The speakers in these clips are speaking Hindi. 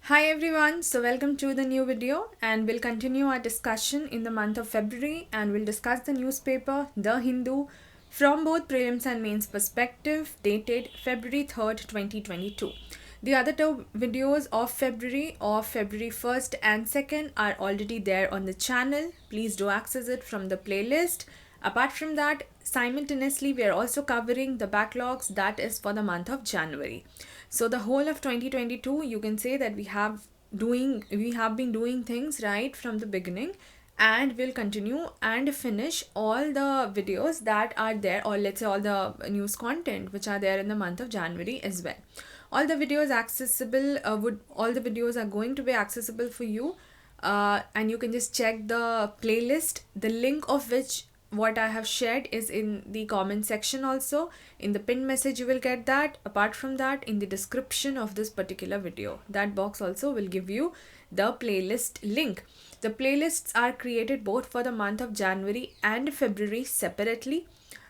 Hi everyone, so welcome to the new video and we'll continue our discussion in the month of February and we'll discuss the newspaper The Hindu from both prelims and mains perspective dated February 3rd, 2022. The other two videos of February 1st and 2nd are already there on the channel. Please do access it from the playlist. Apart from that, simultaneously we are also covering the backlogs that is for the month of January. So the whole of 2022 you can say that we have been doing things right from the beginning, and we'll continue and finish all the videos that are there, or let's say all the news content which are there in the month of January as well. All the videos accessible would all the videos are going to be accessible for you, and you can just check the playlist, the link of which what I have shared is in the comment section. Also in the pinned message you will get that. Apart from that, in the description of this particular video, that box also will give you the playlist link. The playlists are created both for the month of January and February separately.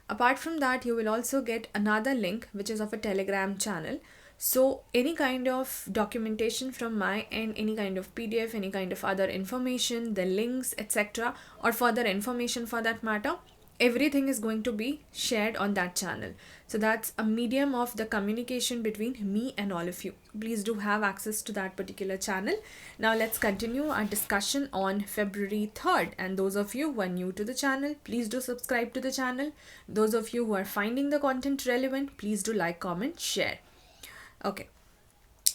Apart from that, you will also get another link which is of a Telegram channel. So any kind of documentation from my end, any kind of PDF, any kind of other information, the links, etc., or further information for that matter, everything is going to be shared on that channel. So that's a medium of the communication between me and all of you. Please do have access to that particular channel. Now let's continue our discussion on February 3rd. And those of you who are new to the channel, please do subscribe to the channel. Those of you who are finding the content relevant, please do like, comment, share. Okay,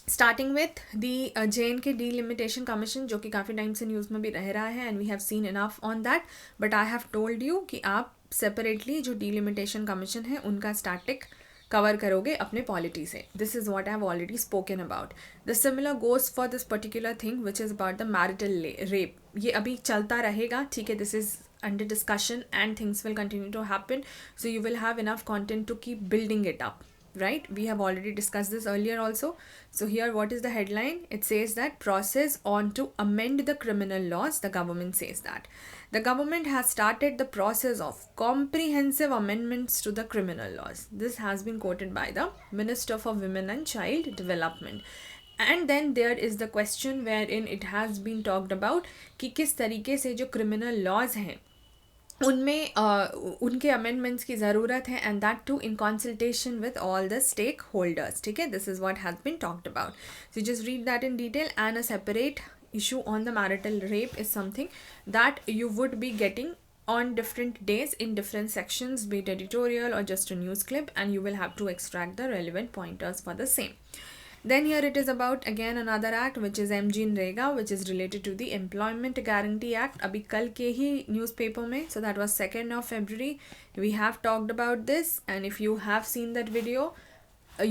starting with the JNK Delimitation Commission, जो कि काफ़ी टाइम से न्यूज़ में भी रह रहा है, and we have seen enough on that, but I have told you कि आप सेपरेटली जो डीलिमिटेशन कमीशन है उनका स्टैटिक कवर करोगे अपने पॉलिटी से. This is what I have already spoken about. The similar goes for this particular thing which is about the marital rape. ये अभी चलता रहेगा, ठीक है. This is under discussion and things will continue to happen, so you will have enough content to keep building it up, right? We have already discussed this earlier also. So here what is the headline? It says that process on to amend the criminal laws. The government says that the government has started the process of comprehensive amendments to the criminal laws. This has been quoted by the Minister for Women and Child Development. And then there is the question wherein it has been talked about कि किस तरीके से जो criminal laws हैं उनमें उनके अमेंडमेंट्स की ज़रूरत है, and that too in consultation with all the stakeholders. ठीक है, this is what has been talked about. So just read that in detail. And a separate issue on the marital rape is something that you would be getting on different days in different sections, be it editorial or just a news clip, and you will have to extract the relevant pointers for the same. Then here it is about again another act which is MGNREGA, which is related to the Employment Guarantee Act. अभी कल के ही newspaper में, so that was 2nd of February, we have talked about this, and if you have seen that video,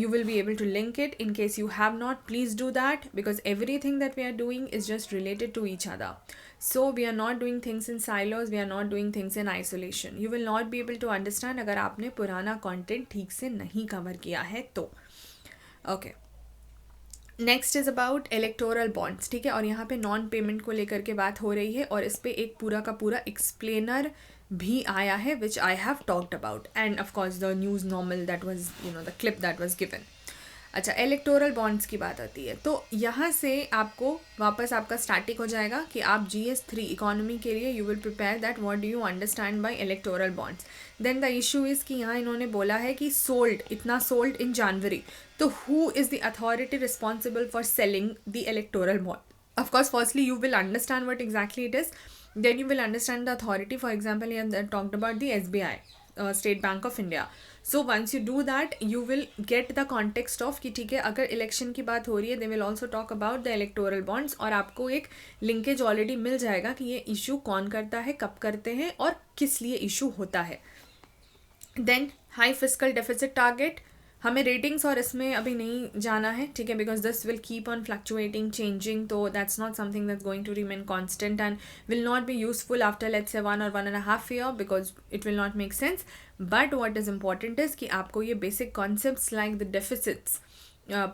you will be able to link it. In case you have not, please do that, because everything that we are doing is just related to each other. So we are not doing things in silos, we are not doing things in isolation. You will not be able to understand अगर आपने पुराना content ठीक से नहीं cover किया है तो. Okay. Next is about electoral bonds. ठीक है, और यहाँ पे नॉन पेमेंट को लेकर के बात हो रही है, और इस पर एक पूरा का पूरा एक्सप्लेनर भी आया है which I have talked about, and of course the news normal that was the clip that was given. अच्छा, इलेक्टोरल बॉन्ड्स की बात आती है तो यहाँ से आपको वापस आपका स्टैटिक हो जाएगा कि आप GS3 इकोनॉमी के लिए you will prepare that what do you understand by electoral bonds. Then the issue is कि यहाँ इन्होंने बोला है कि इतना सोल्ड इन जनवरी, तो who is the authority responsible for selling the electoral bond. Of course, firstly, you will understand what exactly it is. Then you will understand the authority. For example, here talked about the SBI, State Bank of India. So once you do that, you will get the context of कि ठीक है, अगर इलेक्शन की बात हो रही है, they will also talk about the electoral bonds, और आपको एक लिंकेज ऑलरेडी मिल जाएगा कि ये इशू कौन करता है, कब करते हैं, और किस लिए इशू होता है. Then high fiscal deficit target, हमें रेटिंग्स और इसमें अभी नहीं जाना है, ठीक है, because this will keep on fluctuating, changing, तो that's not something that's going to remain constant and will not be useful after let's say 1 or 1.5 year, because it will not make sense. But what is important is कि आपको ये basic concepts like the deficits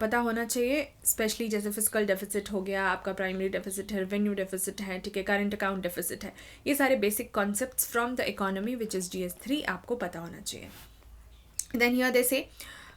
पता होना चाहिए, स्पेशली जैसे फिजिकल डेफिसिट हो गया, आपका प्राइमरी डेफिसिट है, रेवेन्यू डेफिसिट है, ठीक है, करंट अकाउंट डेफिसिट है, ये सारे basic concepts from the economy which is GS3 आपको पता होना चाहिए. देन हियर दे से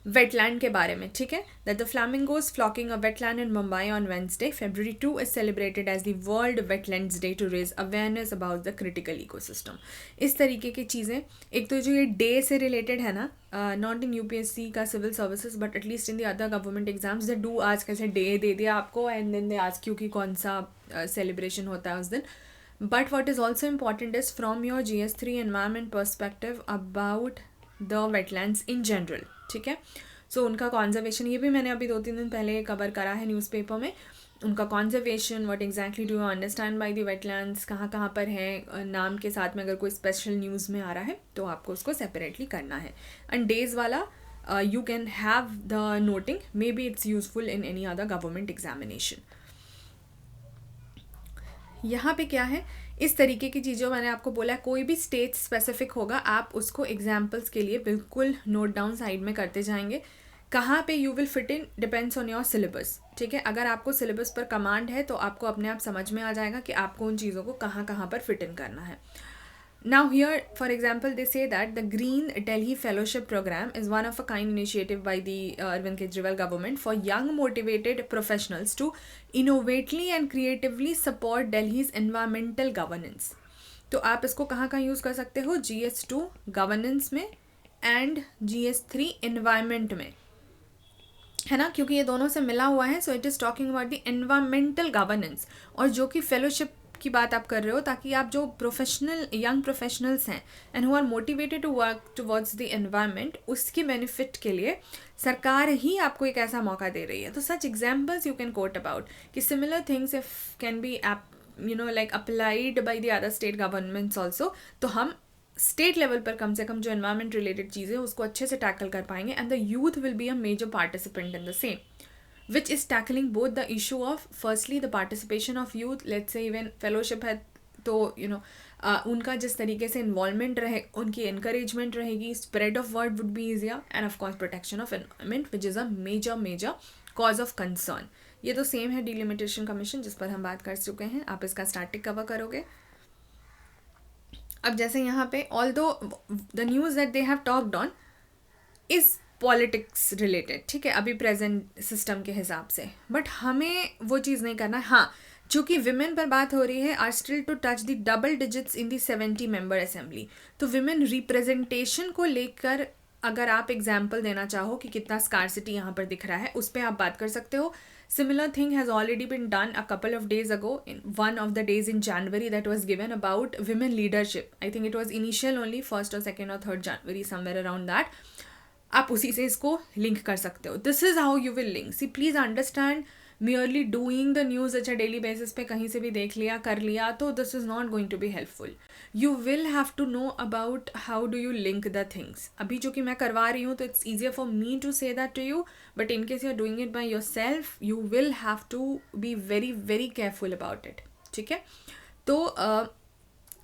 वेटलैंड के बारे में, ठीक है, that the flamingos flocking a wetland in Mumbai on Wednesday February 2 is celebrated as the world wetlands day to raise awareness about the critical ecosystem. इस तरीके की चीज़ें, एक तो जो ये डे से रिलेटेड है ना, नॉट इन यूपीएससी का civil services but at least in the other government exams they do आज कैसे डे दे दिया आपको and then they ask you कि कौन सा सेलिब्रेशन होता है उस दिन. But what is also important is from your GS3 environment perspective about the wetlands in general, ठीक है. सो उनका कॉन्जर्वेशन, ये भी मैंने अभी 2-3 दिन पहले कवर करा है न्यूज़पेपर में. उनका conservation, what exactly do you understand by the wetlands, कहाँ कहाँ पर है, नाम के साथ में अगर कोई स्पेशल न्यूज़ में आ रहा है तो आपको उसको सेपरेटली करना है. एंड डेज वाला you can have the noting, may be it's useful in any other government examination. यहाँ पे क्या है, इस तरीके की चीज़ों मैंने आपको बोला है, कोई भी स्टेट स्पेसिफिक होगा आप उसको एग्जाम्पल्स के लिए बिल्कुल नोट डाउन साइड में करते जाएंगे. कहाँ पे you will fit in depends on your syllabus, ठीक है. अगर आपको सिलेबस पर कमांड है तो आपको अपने आप समझ में आ जाएगा कि आपको उन चीज़ों को कहाँ कहाँ पर फिट इन करना है. Now here, for example, they say that the Green Delhi Fellowship Program is one of a kind initiative by the Arvind Kejriwal government for young motivated professionals to innovatively and creatively support Delhi's environmental governance. तो आप इसको कहाँ कहाँ यूज़ कर सकते हो, GS2 गवर्नेंस में एंड GS3 एनवायरमेंट में, है ना, क्योंकि ये दोनों से मिला हुआ है. So it is talking about the environmental governance, और जो कि फेलोशिप की बात आप कर रहे हो, ताकि आप जो यंग प्रोफेशनल्स हैं and who are motivated to work towards the environment, उसकी बेनिफिट के लिए सरकार ही आपको एक ऐसा मौका दे रही है. तो such examples you can quote about कि similar things if can be like applied by the other state governments also. तो हम स्टेट लेवल पर कम से कम जो एनवायरमेंट रिलेटेड चीज़ें उसको अच्छे से टैकल कर पाएंगे and the youth will be a major participant in the same, which is tackling both the issue of firstly the participation of youth, let's say even fellowship है तो उनका जिस तरीके से इन्वॉल्वमेंट रहे, उनकी encouragement रहेगी, spread of word would be easier, and of course protection of environment which is a major cause of concern. ये तो सेम है डिलिमिटेशन कमीशन जिस पर हम बात कर चुके हैं, आप इसका स्टैटिक कवर करोगे. अब जैसे यहाँ पे although the news that they have talked on is politics related, ठीक है, अभी प्रेजेंट सिस्टम के हिसाब से, बट हमें वो चीज़ नहीं करना. हाँ, चूँकि विमेन पर बात हो रही है, are still to touch the double digits in the 70 member assembly. तो विमेन रिप्रेजेंटेशन को लेकर अगर आप एग्जाम्पल देना चाहो कि कितना स्कार्सिटी यहाँ पर दिख रहा है, उस पर आप बात कर सकते हो. Similar thing has already been done a couple of days ago in one of the days in January that was given about women leadership. I think it was initial only 1st or 2nd or 3rd January, somewhere around that. आप उसी से इसको लिंक कर सकते हो. This is how you will link. See please understand, merely doing the news अच्छा डेली बेसिस पे कहीं से भी देख लिया कर लिया, तो this is not going to be helpful. You will have to know about how do you link the things. अभी जो कि मैं करवा रही हूँ तो it's easier for me to say that to you, but in case you are doing it by yourself you will have to be very very careful about it, ठीक है. तो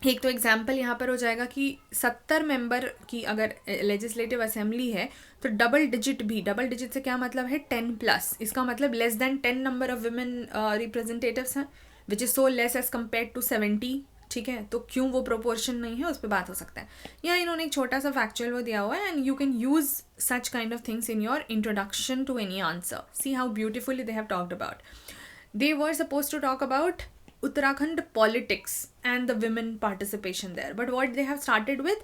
एक तो एग्जाम्पल यहाँ पर हो जाएगा कि 70 मेंबर की अगर लेजिस्लेटिव असेंबली है तो डबल डिजिट से क्या मतलब है, 10+. इसका मतलब less than 10 number of women representatives हैं, which is so less as compare to 70, ठीक है. तो क्यों वो प्रोपोर्शन नहीं है, उस पर बात हो सकता है. यहाँ इन्होंने एक छोटा सा फैक्चुअल वो दिया हुआ है and you can use such kind of things in your introduction to any answer. See how beautifully they have talked about. They were suppose to talk about Uttarakhand politics and the women participation there. But what they have started with,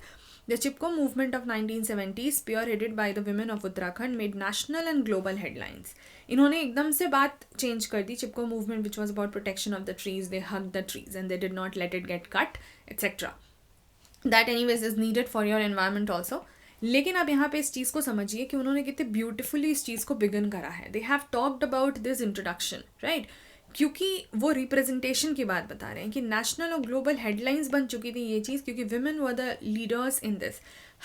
the Chipko movement of 1970s, spearheaded by the women of Uttarakhand, made national and global headlines. इन्होंने एकदम से बात चेंज कर दी. Chipko movement, which was about protection of the trees, they hugged the trees and they did not let it get cut, etc. That anyways is needed for your environment also. लेकिन अब यहाँ पे इस चीज़ को समझिए कि उन्होंने कितने ब्यूटिफुली इस चीज़ को बिगन करा है. They have talked about this introduction, right? क्योंकि वो रिप्रेजेंटेशन की बात बता रहे हैं कि नेशनल और ग्लोबल हेडलाइंस बन चुकी थी ये चीज़, क्योंकि women were the leaders in this.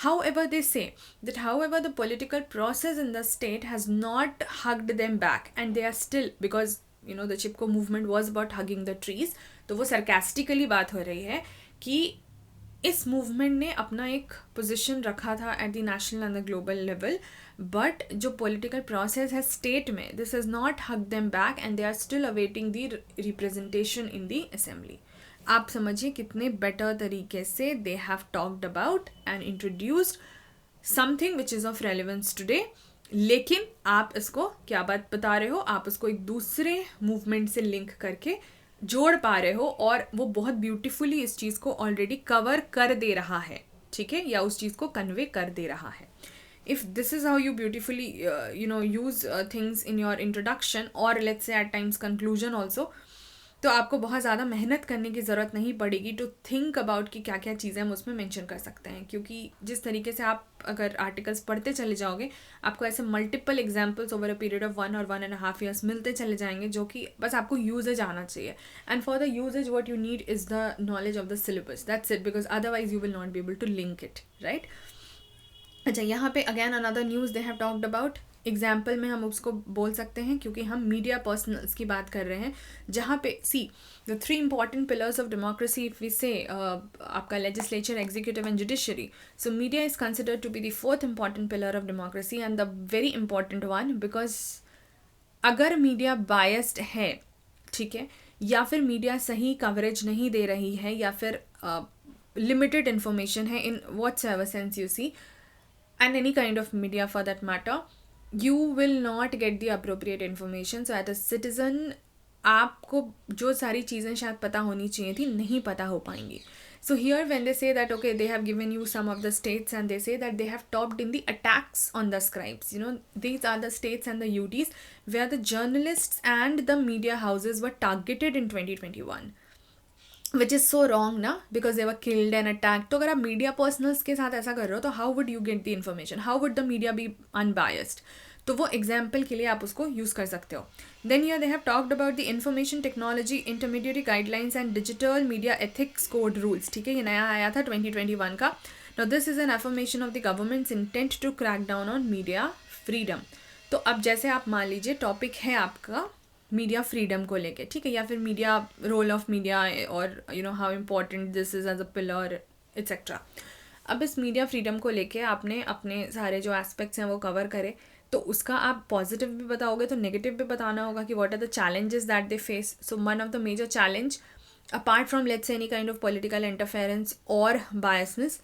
However, they say that however the political process in the state has not hugged them back and they are still, because you know the Chipko movement was about hugging the trees, तो वो sarcastically बात हो रही है कि इस मूवमेंट ने अपना एक पोजीशन रखा था at the national and the global level, but जो पॉलिटिकल प्रोसेस है स्टेट में, this is not hook them back and they are still awaiting the representation in the assembly. आप समझिए कितने बेटर तरीके से they have talked about and introduced something which is of relevance today लेकिन आप इसको क्या बात बता रहे हो, आप उसको एक दूसरे मूवमेंट से लिंक करके जोड़ पा रहे हो और वो बहुत ब्यूटीफुली इस चीज़ को ऑलरेडी कवर कर दे रहा है, ठीक है, या उस चीज़ को कन्वे कर दे रहा है. If this is how you beautifully use things in your introduction or let's say at times conclusion also, तो आपको बहुत ज़्यादा मेहनत करने की ज़रूरत नहीं पड़ेगी टू थिंक अबाउट कि क्या क्या चीज़ें हम उसमें मेंशन कर सकते हैं, क्योंकि जिस तरीके से आप अगर आर्टिकल्स पढ़ते चले जाओगे आपको ऐसे multiple examples over a period of 1 और 1.5 years मिलते चले जाएंगे, जो कि बस आपको यूजेज आना चाहिए. And for the usage what you need is the knowledge of the syllabus, that's it, because otherwise you will not be able to link it, right. अच्छा, यहाँ पे again another news they have talked about. Example में हम उसको बोल सकते हैं क्योंकि हम मीडिया पर्सनल्स की बात कर रहे हैं, जहाँ पे see the 3 important pillars of democracy if we say आपका legislature, executive and judiciary. So media is considered to be the 4th important pillar of democracy and the very important one, because अगर मीडिया बायस्ड है, ठीक है, या फिर मीडिया सही कवरेज नहीं दे रही है, या फिर लिमिटेड इन्फॉर्मेशन है इन whatsoever sense you see, and any kind of media for that matter, you will not get the appropriate information. So as a citizen आपको जो सारी चीज़ें शायद पता होनी चाहिए थी नहीं पता हो पाएंगी. So here when they say that okay they have given you some of the states and they say that they have topped in the attacks on the scribes, these are the states and the UTs where the journalists and the media houses were targeted in 2021, which is so wrong ना, because they were killed and attack. तो अगर आप मीडिया पर्सनल्स के साथ ऐसा कर रहे हो तो how would you get the information, how would the media be unbiased. तो वो एग्जाम्पल के लिए आप उसको यूज़ कर सकते हो. Then here they have talked about the information technology intermediate guidelines and digital media ethics code rules, ठीक है, ये नया आया था 2021 का. Now this is an affirmation of the government's intent to crack down on media freedom. तो अब जैसे आप मान लीजिए टॉपिक है आपका मीडिया फ्रीडम को लेके, ठीक है, या फिर मीडिया रोल ऑफ मीडिया और how important this is as a pillar etcetera. अब इस मीडिया फ्रीडम को लेके आपने अपने सारे जो एस्पेक्ट्स हैं वो कवर करे, तो उसका आप पॉजिटिव भी बताओगे तो नेगेटिव भी बताना होगा कि what are the challenges that they face. So one of the major challenge apart from let's say any kind of political interference और biasness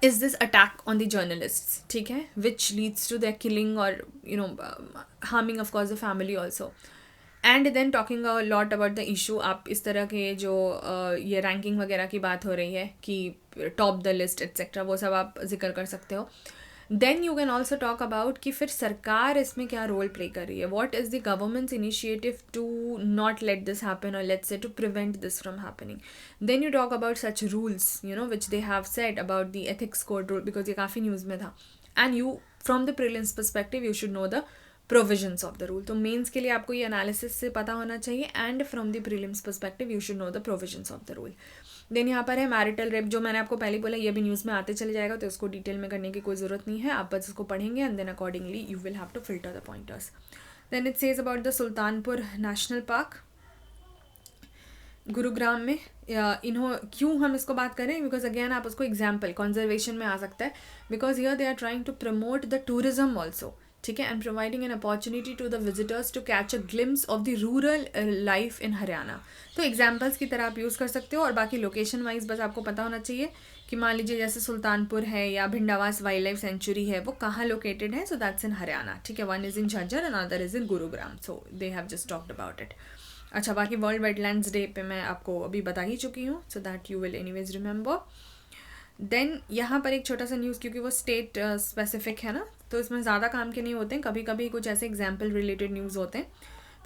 is this attack on the journalists, ठीक है, which leads to their killing or harming of course the family also. And then talking a lot about the issue, आप इस तरह के जो ये रैंकिंग वगैरह की बात हो रही है कि टॉप द लिस्ट एक्सेट्रा, वो सब आप जिक्र कर सकते हो. Then you can also talk about कि फिर सरकार इसमें क्या रोल प्ले कर रही है, what is the government's initiative to not let this happen और let's say to prevent this from happening. Then you talk about such rules which they have said about the ethics code rule, because ये काफ़ी न्यूज़ में था. And you from the prelims perspective you should know the provisions of the rule. तो मेंस के लिए आपको ये एनालिसिस से पता होना चाहिए and from the prelims perspective you should know the provisions of the rule. Then यहाँ पर है मैरिटल रेप, जो मैंने आपको पहले बोला ये भी न्यूज़ में आते चले जाएगा, तो इसको डिटेल में करने की कोई ज़रूरत नहीं है, आप बस इसको पढ़ेंगे and then accordingly you will have to filter the pointers. Then it says about the Sultanpur national park Gurugram में. क्यों हम इसको बात करें, बिकॉज अगेन आप उसको एग्जाम्पल कंजर्वेशन में आ सकता है, because here they are trying to promote the tourism also, ठीक है, and providing an opportunity to the visitors to catch a glimpse of the rural life in Haryana. तो एग्जाम्पल्स की तरह आप यूज़ कर सकते हो, और बाकी लोकेशन वाइज बस आपको पता होना चाहिए कि मान लीजिए जैसे सुल्तानपुर है या भिंडावास वाइल्ड लाइफ सेंचुरी है, वो कहाँ लोकेटेड है. सो दैट्स इन हरियाणा, ठीक है, one is in Jhajjar and other is in Gurugram. So they have just talked about it. अच्छा, बाकी वर्ल्ड वेटलैंड्स डे पे मैं आपको अभी बता ही चुकी हूँ, so that you will anyways remember. Then यहाँ पर एक छोटा सा न्यूज़, क्योंकि वो स्टेट स्पेसिफिक है ना, तो इसमें ज़्यादा काम के नहीं होते हैं, कभी कभी कुछ ऐसे एग्जाम्पल रिलेटेड न्यूज़ होते हैं.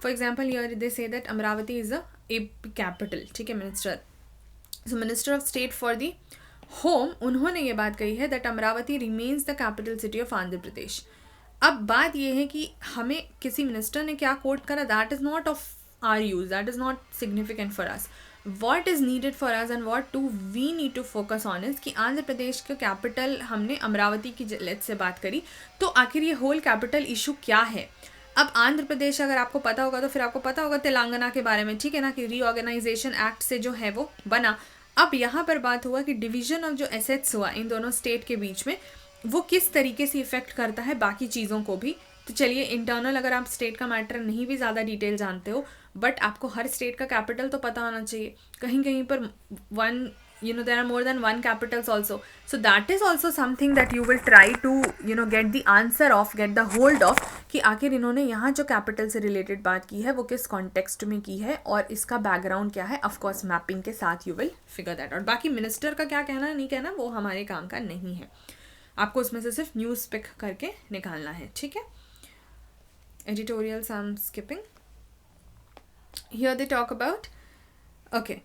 For example here they say that Amaravati is a capital, ठीक है, minister. So minister of state for the home, उन्होंने ये बात कही है that Amaravati remains the capital city of Andhra Pradesh. अब बात ये है कि हमें किसी मिनिस्टर ने क्या कोट करा, that is not of our use, that is not significant for us. What is needed for us and what to we need to focus on is कि आंध्र प्रदेश का कैपिटल हमने अमरावती की लेट्स से बात करी, तो आखिर ये होल कैपिटल इशू क्या है. अब आंध्र प्रदेश अगर आपको पता होगा तो फिर आपको पता होगा तेलंगाना के बारे में, ठीक है ना, कि रीऑर्गेनाइजेशन एक्ट से जो है वो बना. अब यहाँ पर बात हुआ कि डिवीजन ऑफ जो एसेट्स हुआ इन दोनों स्टेट के बीच में, वो किस तरीके से इफेक्ट करता है बाकी चीज़ों को भी. तो चलिए इंटरनल अगर आप स्टेट का मैटर नहीं भी ज़्यादा डिटेल जानते हो, बट आपको हर स्टेट का कैपिटल तो पता होना चाहिए. कहीं कहीं पर one there are more than one capitals also. So that is also something that you will try to get the answer of, get the hold of, कि आखिर इन्होंने यहाँ जो कैपिटल से रिलेटेड बात की है वो किस कॉन्टेक्स्ट में की है और इसका बैकग्राउंड क्या है. ऑफ कोर्स मैपिंग के साथ यू विल फिगर दैट. और बाकी मिनिस्टर का क्या कहना नहीं कहना वो हमारे काम का नहीं है. आपको उसमें से सिर्फ न्यूज़ पिक करके निकालना है. ठीक है. Editorials I am skipping. Here they talk about okay.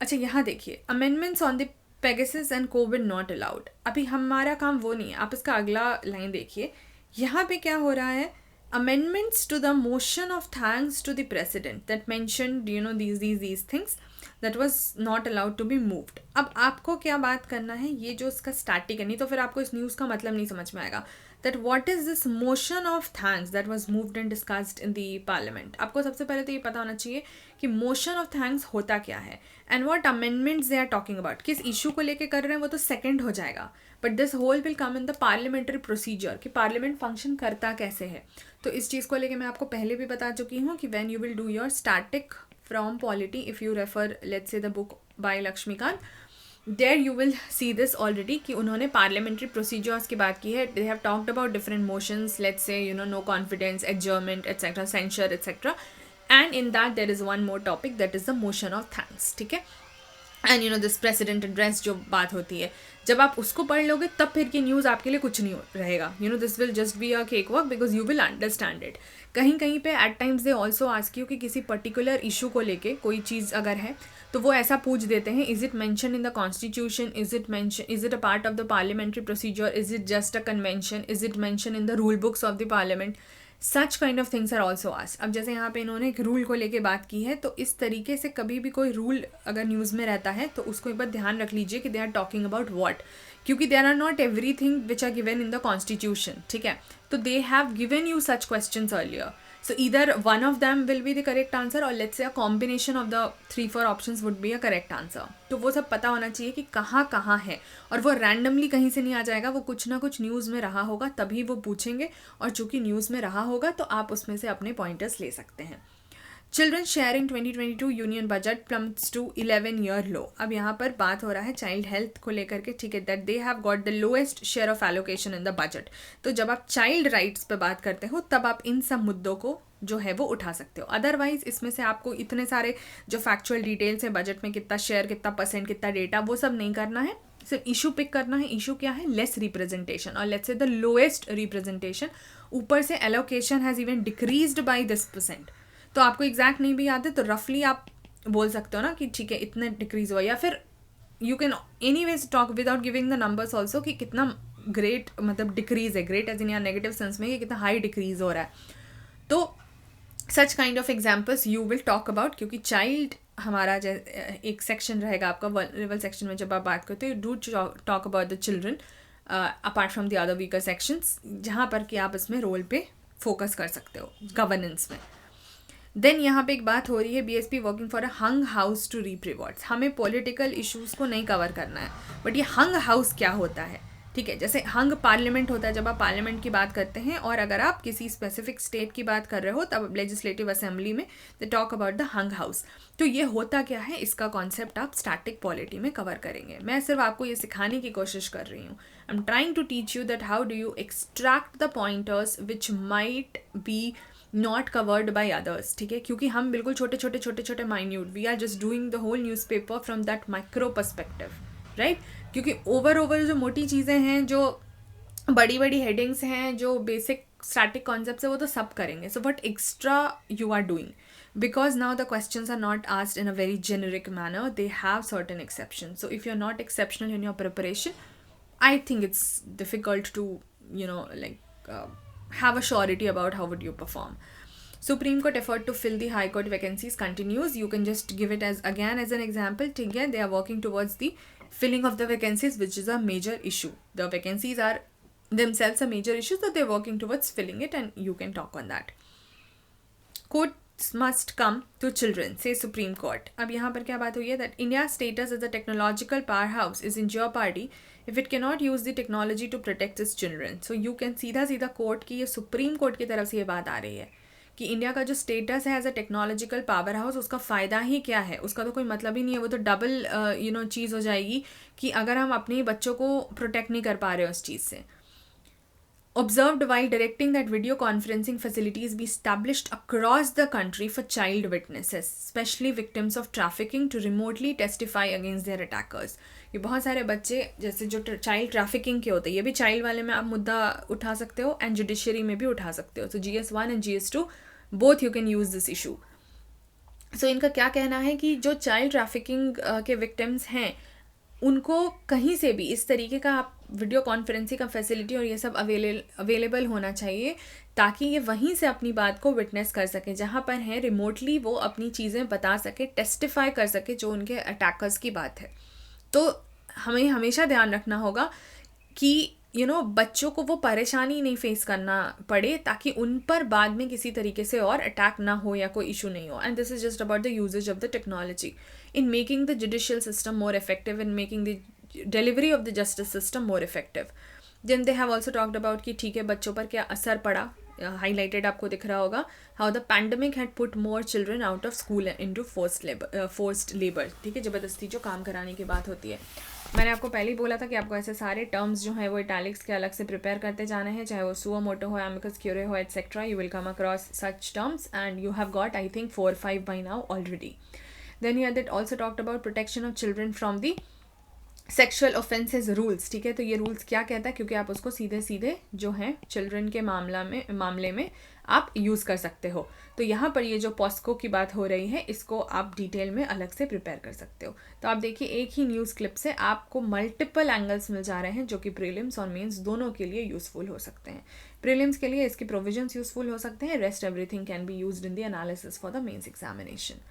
अच्छा यहाँ देखिए, amendments on the Pegasus and Covid not allowed. अभी हमारा काम वो नहीं है. आप इसका अगला लाइन देखिए. यहाँ पे क्या हो रहा है, amendments to the motion of thanks to the president that mentioned these things that was not allowed to be moved. अब आपको क्या बात करना है, ये जो इसका स्टैटिक है, नहीं तो फिर आपको इस न्यूज़ का मतलब नहीं समझ में आएगा. that what is this motion of thanks that was moved and discussed in the parliament. आपको सबसे पहले तो ये पता होना चाहिए कि motion of thanks होता क्या है and what amendments they are talking about. किस issue को लेके कर रहे हैं वो तो second हो जाएगा, but this whole will come in the parliamentary procedure कि parliament function करता कैसे है. तो इस चीज़ को लेके मैं आपको पहले भी बता चुकी हूँ कि when you will do your static from polity, if you refer let's say the book by Lakshmikant, there you will see this already कि उन्होंने पार्लियामेंट्री प्रोसीजर्स की बात की है. They have talked about different motions, let's say no confidence, adjournment etcetera, censure etcetera, and in that there is one more topic that is the motion of thanks. ठीक है. एंड दिस प्रेसिडेंट एड्रेस जो बात होती है, जब आप उसको पढ़ लोगे तब फिर ये न्यूज़ आपके लिए कुछ नहीं रहेगा. This will just be a cake work because you will understand it. कहीं कहीं पे at times they also ask you कि किसी पर्टिकुलर इशू को लेके कोई चीज़ अगर है तो वो ऐसा पूछ देते हैं, is it mention in the constitution, is it a part of the parliamentary procedure, is it just a convention, is it mention in the rule books of the parliament. Such kind of things are also asked. अब जैसे यहाँ पे इन्होंने एक रूल को लेके बात की है, तो इस तरीके से कभी भी कोई रूल अगर न्यूज़ में रहता है तो उसको एक बार ध्यान रख लीजिए कि they are talking about what, क्योंकि there are not everything which are given in the constitution. ठीक है. तो they have given you such questions earlier. So either one of them will be the correct answer or let's say a combination of the 3-4 options would be a correct answer. तो वो सब पता होना चाहिए कि कहाँ है, और वो रैंडमली कहीं से नहीं आ जाएगा. वो कुछ ना कुछ न्यूज़ में रहा होगा तभी वो पूछेंगे, और चूँकि न्यूज़ में रहा होगा तो आप उसमें से अपने पॉइंटर्स ले सकते हैं. Children share in 2022 union budget plums to 11-year low. अब यहाँ पर बात हो रहा है चाइल्ड हेल्थ को लेकर के. ठीक है. That they have got the lowest share of allocation in the budget. तो जब आप चाइल्ड राइट्स पे बात करते हो तब आप इन सब मुद्दों को जो है वो उठा सकते हो. अदरवाइज इसमें से आपको इतने सारे जो फैक्चुअल डिटेल्स हैं, बजट में कितना शेयर, कितना परसेंट, कितना डेटा, वो सब नहीं करना है. सिर्फ इशू पिक करना है. इशू क्या है? लेस रिप्रेजेंटेशन, और लेट्स से द लोएस्ट रिप्रेजेंटेशन. ऊपर से allocation has even decreased by this %. तो आपको एग्जैक्ट नहीं भी याद है तो रफली आप बोल सकते हो ना कि ठीक है इतने डिक्रीज हुआ, या फिर you can any ways talk without giving the numbers also कि कितना ग्रेट मतलब डिक्रीज है. ग्रेट एज इन या नेगेटिव सेंस में कि कितना हाई डिक्रीज हो रहा है. तो सच kind of examples you will talk about, क्योंकि चाइल्ड हमारा एक सेक्शन रहेगा आपका वल्नरेबल सेक्शन में. जब आप बात करते हो do talk about the children apart from the other weaker sections, जहाँ पर कि आप इसमें रोल पे फोकस कर सकते हो गवर्नेंस में. देन यहाँ पे एक बात हो रही है, BSP working for a hung house to reap rewards. हमें पॉलिटिकल इश्यूज़ को नहीं कवर करना है, बट ये हंग हाउस क्या होता है. ठीक है. जैसे हंग पार्लियामेंट होता है जब आप पार्लियामेंट की बात करते हैं, और अगर आप किसी स्पेसिफिक स्टेट की बात कर रहे हो तब लेजिस्लेटिव असेंबली में they talk about the hung house. तो ये होता क्या है, इसका कॉन्सेप्ट आप स्टैटिक पॉलिटी में कवर करेंगे. मैं सिर्फ आपको ये सिखाने की कोशिश कर रही हूँ. I am trying to teach you that how do you extract the pointers which might be not covered by others. ठीक है. क्योंकि हम बिल्कुल छोटे छोटे minute, we are just doing the whole newspaper from that micro perspective, right. क्योंकि ओवर जो मोटी चीज़ें हैं, जो बड़ी बड़ी हेडिंग्स हैं, जो बेसिक स्टैटिक कॉन्सेप्ट्स है, वो तो सब करेंगे. So what extra you are doing, because now the questions are not asked in a very generic manner, they have certain exceptions. So if you're not exceptional in your preparation, I think it's difficult to have a surety about how would you perform. Supreme Court effort to fill the High Court vacancies continues. You can just give it as again as an example. Again, they are working towards the filling of the vacancies, which is a major issue. The vacancies are themselves a major issue, so they're working towards filling it, and you can talk on that. Courts must come to children, say Supreme Court. अब यहाँ पर क्या बात हुई है, that India's status as a technological powerhouse is in jeopardy if it cannot use the technology to protect its children. So you can सीधा कोर्ट की, ये सुप्रीम कोर्ट की तरफ से ये बात आ रही है कि इंडिया का जो स्टेटस है as a technological powerhouse, उसका फ़ायदा ही क्या है, उसका तो कोई मतलब ही नहीं है। वो तो डबल चीज़ हो जाएगी कि अगर हम अपने बच्चों को प्रोटेक्ट नहीं कर पा रहे उस चीज़ से। Observed while directing that video conferencing facilities be established across the country for child witnesses, especially victims of trafficking, to remotely testify against their attackers. ये बहुत सारे बच्चे जैसे जो चाइल्ड ट्रैफिकिंग के होते हैं, ये भी चाइल्ड वाले में आप मुद्दा उठा सकते हो एंड जुडिशरी में भी उठा सकते हो। तो GS1 and GS2 both you can use this issue. So इनका क्या कहना है कि जो चाइल्ड ट्रैफिकिंग के विक्टिम्स हैं उनको कहीं से भी इस तरीके का आप वीडियो कॉन्फ्रेंसिंग का फैसिलिटी और ये सब अवेलेबल होना चाहिए, ताकि ये वहीं से अपनी बात को विटनेस कर सके, जहाँ पर हैं रिमोटली वो अपनी चीज़ें बता सके, टेस्टिफाई कर सके जो उनके अटैकर्स की बात है। तो हमें हमेशा ध्यान रखना होगा कि बच्चों को वो परेशानी नहीं फेस करना पड़े, ताकि उन पर बाद में किसी तरीके से और अटैक ना हो या कोई इशू नहीं हो। And this is just about the usage of the technology in making the judicial system more effective, in making the delivery of the justice system more effective. Then they have also talked about कि ठीक है बच्चों पर क्या असर पड़ा, highlighted आपको दिख रहा होगा, how the pandemic had put more children out of school into forced labor. ठीक है, ज़बरदस्ती जो काम कराने की बात होती है। मैंने आपको पहले ही बोला था कि आपको ऐसे सारे टर्म्स जो हैं वो इटैलिक्स के अलग से प्रिपेयर करते जाने हैं, चाहे वो सुओ मोटो हो, एमिकस क्यूरे हो, etcetera. You will come across such terms and you have got I think 4 or 5 by now already. Then here that also talked about protection of children from the sexual offences rules. ठीक है, तो ये रूल्स क्या कहता है, क्योंकि आप उसको सीधे सीधे जो है चिल्ड्रन के मामले में आप यूज़ कर सकते हो। तो यहाँ पर ये जो पॉस्को की बात हो रही है, इसको आप डिटेल में अलग से प्रिपेयर कर सकते हो। तो आप देखिए एक ही न्यूज़ क्लिप से आपको मल्टीपल एंगल्स मिल जा रहे हैं, जो कि प्रीलिम्स और मेंस दोनों के लिए यूज़फुल हो सकते हैं। प्रीलिम्स के लिए इसके प्रोविजंस यूज़फुल हो सकते हैं, rest everything can be used in the analysis for the mains examination.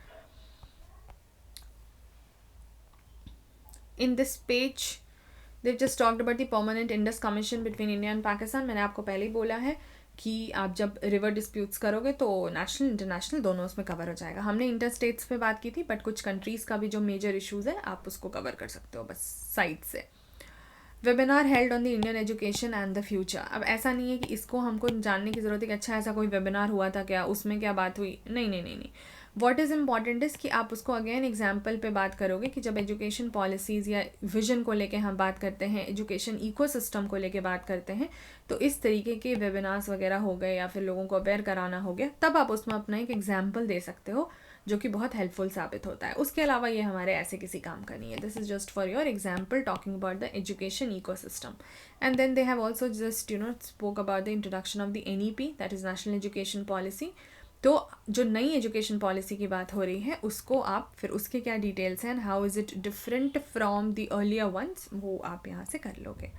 In this page, they've just talked about the permanent Indus Commission between India and Pakistan. मैंने आपको पहले ही बोला है कि आप जब रिवर डिस्प्यूट्स करोगे तो नेशनल इंटरनेशनल दोनों उसमें कवर हो जाएगा। हमने इंटर स्टेट्स पे बात की थी, बट कुछ कंट्रीज़ का भी जो मेजर इश्यूज़ है आप उसको कवर कर सकते हो बस साइड से। Webinar held on the Indian education and the future. अब ऐसा नहीं है कि इसको हमको जानने की ज़रूरत है कि अच्छा ऐसा कोई वेबिनार हुआ था क्या, उसमें क्या बात हुई, नहीं। वॉट इज़ इम्पॉर्टेंट इज़ कि आप उसको अगेन एग्जाम्पल पे बात करोगे कि जब एजुकेशन पॉलिसीज़ या विजन को लेके हम बात करते हैं, एजुकेशन इकोसिस्टम को लेके बात करते हैं, तो इस तरीके के वेबिनार्स वगैरह हो गए या फिर लोगों को अवेयर कराना हो गया, तब आप उसमें अपना एक एग्जाम्पल दे सकते हो, जो कि बहुत हेल्पफुल साबित होता है। उसके अलावा ये हमारे ऐसे किसी काम का नहीं है। This is just for your example talking about the education ecosystem. And then they have also just spoke about the introduction of the NEP, that is national education policy. तो जो नई एजुकेशन पॉलिसी की बात हो रही है उसको आप फिर उसके क्या डिटेल्स हैं, how is it different from the earlier ones, वो आप यहाँ से कर लोगे।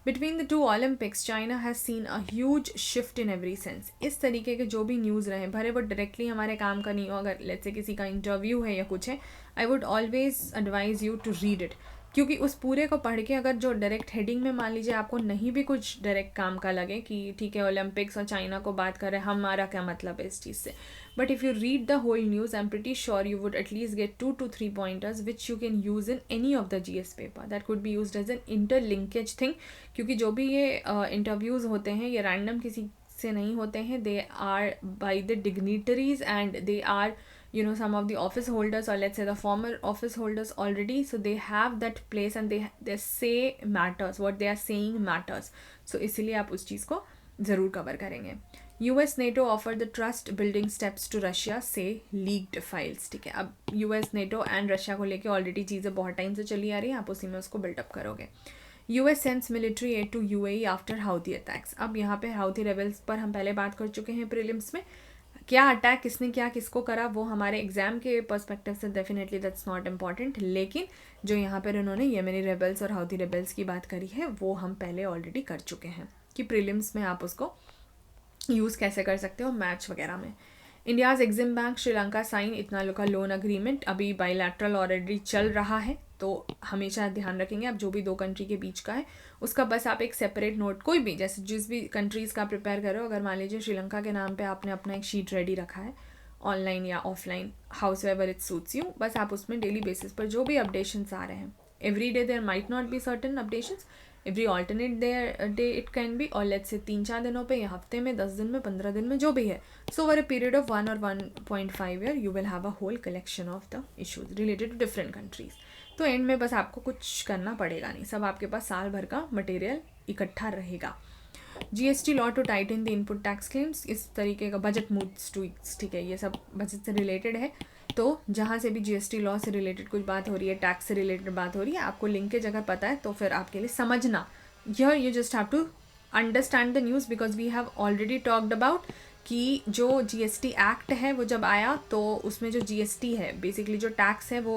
Between the 2 Olympics China has seen a huge shift in every sense. इस तरीके के जो भी न्यूज़ रहे, भले वो डायरेक्टली हमारे काम का नहीं हो, अगर लेट्स से किसी का इंटरव्यू है या कुछ है, I would always advise you to read it, क्योंकि उस पूरे को पढ़ के अगर जो डायरेक्ट हेडिंग में मान लीजिए आपको नहीं भी कुछ डायरेक्ट काम का लगे कि ठीक है ओलंपिक्स और चाइना को बात कर रहे हैं, हमारा क्या मतलब है इस चीज़ से, but if you read the whole news I am pretty sure you would at least get 2 to 3 pointers which you can use in any of the GS paper, that could be used as an interlinkage thing. क्योंकि जो भी ये इंटरव्यूज़ होते हैं ये रैंडम किसी से नहीं होते हैं, they are by the dignitaries and they are some of the office holders, or let's say the former office holders already, so they have that place and they say matters, what they are saying matters, so इसीलिए आप उस चीज़ को ज़रूर कवर करेंगे। US NATO offered the trust building steps to Russia, say leaked files। ठीक है, अब US NATO एंड रशिया को लेके ऑलरेडी चीज़ें बहुत टाइम से चली आ रही हैं, आप उसी में उसको बिल्डअप करोगे। US sends military aid to UAE after Houthi attacks। अब यहाँ पे Houthi rebels पर हम पहले बात कर चुके हैं प्रीलिम्स में, क्या अटैक किसने क्या किसको करा वो हमारे एग्जाम के पर्सपेक्टिव से डेफिनेटली दैट्स नॉट इम्पॉर्टेंट, लेकिन जो यहाँ पर उन्होंने येमेनी रेबल्स और हाउथी रेबल्स की बात करी है वो हम पहले ऑलरेडी कर चुके हैं कि प्रीलिम्स में आप उसको यूज़ कैसे कर सकते हो मैच वगैरह में। India's Exim bank Sri Lanka sign इतना का लोन अग्रीमेंट, अभी बायलैटरल ऑलरेडी चल रहा है, तो हमेशा ध्यान रखेंगे आप जो भी 2 कंट्री के बीच का है उसका बस आप एक सेपरेट नोट, कोई भी जैसे जिस भी कंट्रीज़ का प्रिपेयर करो, अगर मान लीजिए श्रीलंका के नाम पे आपने अपना एक शीट रेडी रखा है ऑनलाइन या offline, house ever it suits you, बस आप उसमें डेली बेसिस पर जो भी अपडेशंस आ रहे हैं, every day there might not be certain updations, every alternate day it can be, और लेट्स से 3-4 दिनों पे या हफ्ते में, 10 दिन में, 15 दिन में, जो भी है. So over a period of 1 और 1.5 year you will have a whole collection of the issues related to different countries. तो एंड में बस आपको कुछ करना पड़ेगा नहीं, सब आपके पास साल भर का मटेरियल इकट्ठा रहेगा. GST law to tighten the input tax claims, इस तरीके का बजट मूव्स ट्वीक्स, ठीक है, ये सब बजट से रिलेटेड है. तो जहाँ से भी GST लॉ से रिलेटेड कुछ बात हो रही है, टैक्स से रिलेटेड बात हो रही है, आपको लिंकेज अगर पता है तो फिर आपके लिए समझना. Here you just have to understand the news because we have already talked about कि जो GST एक्ट है वो जब आया तो उसमें जो GST है बेसिकली जो टैक्स है वो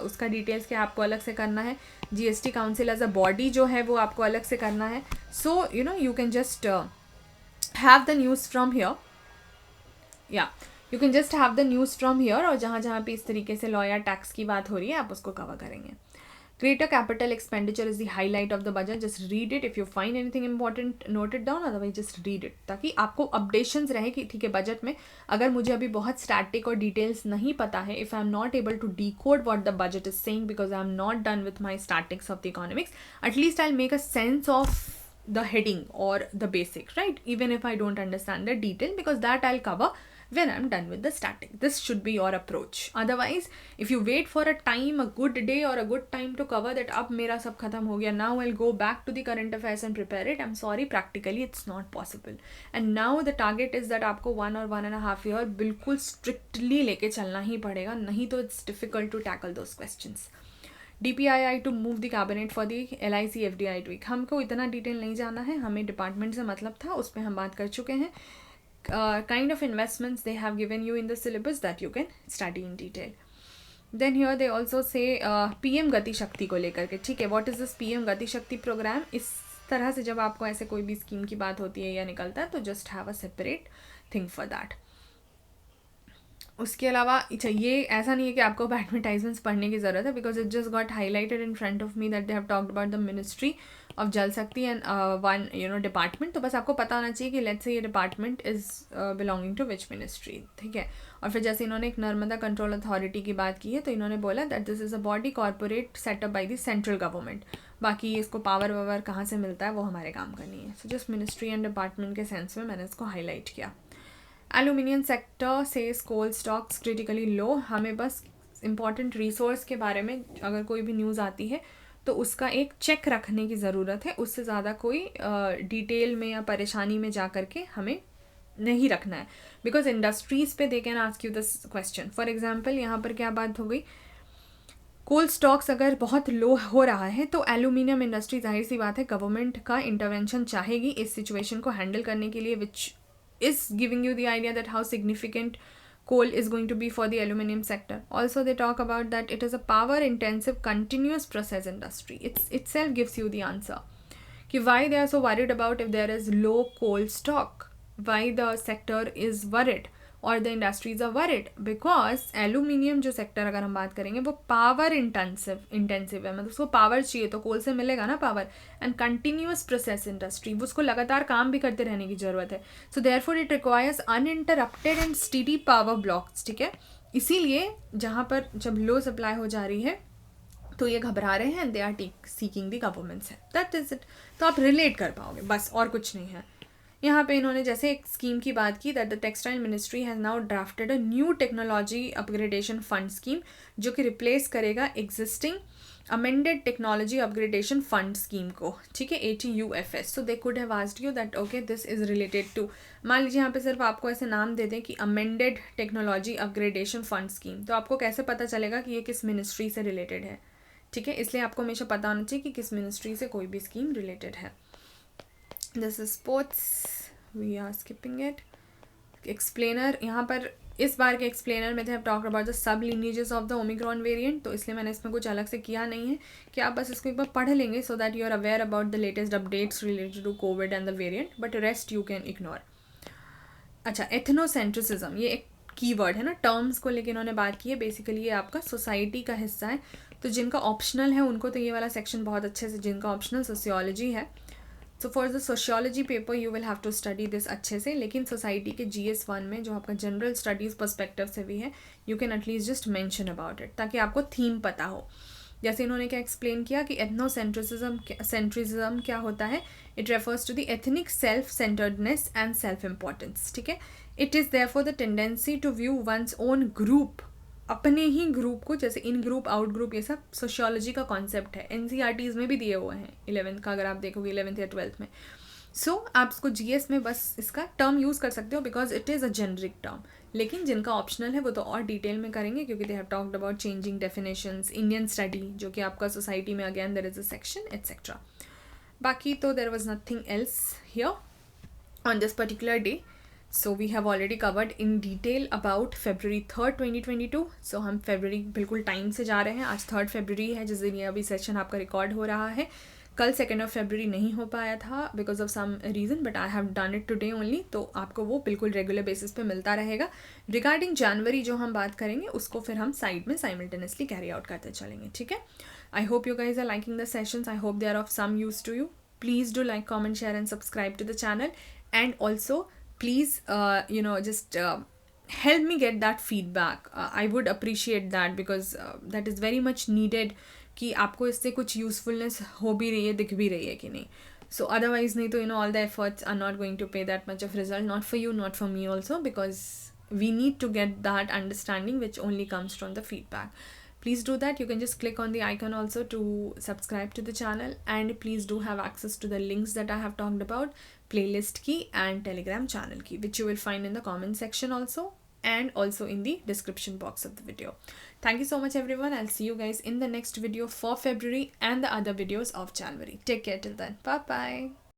उसका डिटेल्स क्या आपको अलग से करना है. GST council as a body जो है वो आपको अलग से करना है. So you know you can just have the news from here, या you can just have the news from here, और जहाँ जहाँ पे इस तरीके से लॉ या टैक्स की बात हो रही है आप उसको कवर करेंगे. Greater capital expenditure is the highlight of the budget. Just read it. If you find anything important, note it down. Otherwise, just read it. ताकि आपको अपडेशंस रहे कि ठीक है बजट में अगर मुझे अभी बहुत स्टैटिक और डिटेल्स नहीं पता है, if I am not able to decode what the budget is saying because I am not done with my statics of the economics, at least I'll make a sense of the heading or the basic, right? Even if I don't understand the detail, because that I'll cover when I'm done with the static. This should be your approach. Otherwise, if you wait for a time, a good day or a good time to cover that अब मेरा सब खत्म हो गया, now I'll go back to the current affairs and prepare it, I'm sorry, practically it's not possible. And now the target is that आपको 1 or 1.5 year बिल्कुल strictly लेके चलना ही पड़ेगा, नहीं तो it's difficult to tackle those questions. DPII to move the cabinet for the LIC FDI tweak. हमको इतना डिटेल नहीं जाना है, हमें डिपार्टमेंट से मतलब था, उस पर हम बात कर चुके हैं. Kind of investments they have given you in the syllabus that you can study in detail. Then here they also say PM गति शक्ति को लेकर के, ठीक है, what is this PM गति शक्ति प्रोग्राम. इस तरह से जब आपको ऐसे कोई भी स्कीम की बात होती है या निकलता है तो just have a separate thing for that. उसके अलावा ये ऐसा नहीं है कि आपको एडवर्टाइजमेंट्स पढ़ने की ज़रूरत है, because it just got highlighted in front of me that they have talked about the ministry of जल शक्ति एंड वन डिपार्टमेंट. तो बस आपको पता होना चाहिए कि लेट्स से ये department is belonging to which ministry, ठीक है. और फिर जैसे इन्होंने एक नर्मदा कंट्रोल अथॉरिटी की बात की है तो इन्होंने बोला that this is a body corporate setup by the central government. बाकी इसको पावर वावर कहाँ से मिलता है वो हमारे काम का नहीं है. So just ministry and department के सेंस में मैंने इसको हाईलाइट किया. एल्यूमिनियम सेक्टर सेज कोल स्टॉक्स क्रिटिकली लो. हमें बस इम्पॉर्टेंट रिसोर्स के बारे में अगर कोई भी न्यूज़ आती है तो उसका एक चेक रखने की ज़रूरत है, उससे ज़्यादा कोई डिटेल में या परेशानी में जा कर के हमें नहीं रखना है. बिकॉज इंडस्ट्रीज़ पे they can ask you this question. For example यहाँ पर क्या बात हो गई, कोल स्टॉक्स अगर बहुत लो हो रहा है तो एल्यूमिनियम इंडस्ट्री जाहिर सी बात है गवर्नमेंट का इंटरवेंशन चाहेगी इस सिचुएशन को हैंडल करने के लिए, विच is giving you the idea that how significant coal is going to be for the aluminum sector. Also they talk about that it is a power intensive continuous process industry. Itself gives you the answer ki why they are so worried about if there is low coal stock, why the sector is worried और the industries are worried because aluminium जो सेक्टर अगर हम बात करेंगे वो पावर इंटेंसिव है, मतलब उसको पावर चाहिए तो कोल से मिलेगा ना power. And continuous process industry, उसको लगातार काम भी करते रहने की ज़रूरत है. So therefore it requires uninterrupted and steady power blocks, ठीक है. इसीलिए जहाँ पर जब लो सप्लाई हो जा रही है तो ये घबरा रहे हैं, they are seeking the governments है. That is it. तो आप रिलेट कर पाओगे, बस और कुछ नहीं है. यहाँ पे इन्होंने जैसे एक स्कीम की बात की that the textile ministry has now drafted a new technology upgradation fund scheme जो कि रिप्लेस करेगा existing amended technology upgradation fund scheme को, ठीक है, ATUFS. So they could have asked you that okay this is related to, मान लीजिए यहाँ पे सिर्फ आपको ऐसे नाम दे दें कि amended technology upgradation fund scheme, तो आपको कैसे पता चलेगा कि ये किस मिनिस्ट्री से रिलेटेड है, ठीक है. इसलिए आपको हमेशा पता होना चाहिए कि किस मिनिस्ट्री से कोई भी स्कीम रिलेटेड है. This is sports, we are skipping it. Explainer, यहाँ पर इस बार के एक्सप्लेनर में they have talked about the sub lineages of the Omicron variant, तो इसलिए मैंने इसमें कुछ अलग से किया नहीं है कि आप बस इसको एक बार पढ़ लेंगे so that you are aware about the latest updates related to covid and the variant, but rest you can ignore. अच्छा, एथनोसेंट्रिसिज्म ये एक कीवर्ड है ना, टर्म्स को लेकर इन्होंने बात की है. बेसिकली ये आपका सोसाइटी का हिस्सा है, तो जिनका ऑप्शनल है उनको तो ये वाला सेक्शन बहुत अच्छे से, जिनका ऑप्शनल सोशियोलॉजी है, so for the sociology paper you will have to study this अच्छे से. लेकिन सोसाइटी के GS1 में जो आपका जनरल स्टडीज़ पर्सपेक्टिव से भी है, you can at least just mention about it ताकि आपको थीम पता हो. जैसे इन्होंने क्या एक्सप्लेन किया कि सेंट्रिज्म क्या होता है, it refers to the ethnic self centeredness and self importance, ठीक है। It is therefore the tendency to view one's own group, अपने ही ग्रुप को, जैसे इन ग्रुप आउट ग्रुप, ये सब सोशियोलॉजी का कॉन्सेप्ट है, NCERTs में भी दिए हुए हैं 11th का, अगर आप देखोगे 11th या 12th में। आप इसको GS में बस इसका टर्म यूज़ कर सकते हो because it is a generic term, लेकिन जिनका ऑप्शनल है वो तो और डिटेल में करेंगे क्योंकि they have talked about changing definitions, Indian study जो कि आपका सोसाइटी में again there is a section etcetera. बाकी तो there was nothing else here on this particular day. So we have already covered in detail about February 3rd 2022। सो हम फरवरी बिल्कुल टाइम से जा रहे हैं। आज 3rd February है जिस दिन ये अभी सेशन आपका रिकॉर्ड हो रहा है। कल 2nd February नहीं हो पाया था because of some reason, but I have done it today only, तो आपको वो बिल्कुल रेगुलर बेसिस पे मिलता रहेगा। रिगार्डिंग जनवरी जो हम बात करेंगे उसको फिर हम साइड में साइमल्टेनियसली कैरी आउट करते चलेंगे, ठीक है। I hope you guys are liking the sessions, I hope they are of some use to you. Please do like, comment, share and subscribe to the channel, and also please just help me get that feedback. I would appreciate that because that is very much needed कि आपको इससे कुछ यूजफुलनेस हो भी रही है, दिख भी रही है कि नहीं। सो अदरवाइज नहीं तो all the efforts are not going to pay that much of result, not for you, not for me also, because we need to get that understanding which only comes from the feedback. Please do that. You can just click on the icon also to subscribe to the channel, and please do have access to the links that I have talked about, playlist key and Telegram channel key, which you will find in the comment section also, and also in the description box of the video. Thank you so much everyone. I'll see you guys in the next video for February and the other videos of January. Take care till then. Bye bye.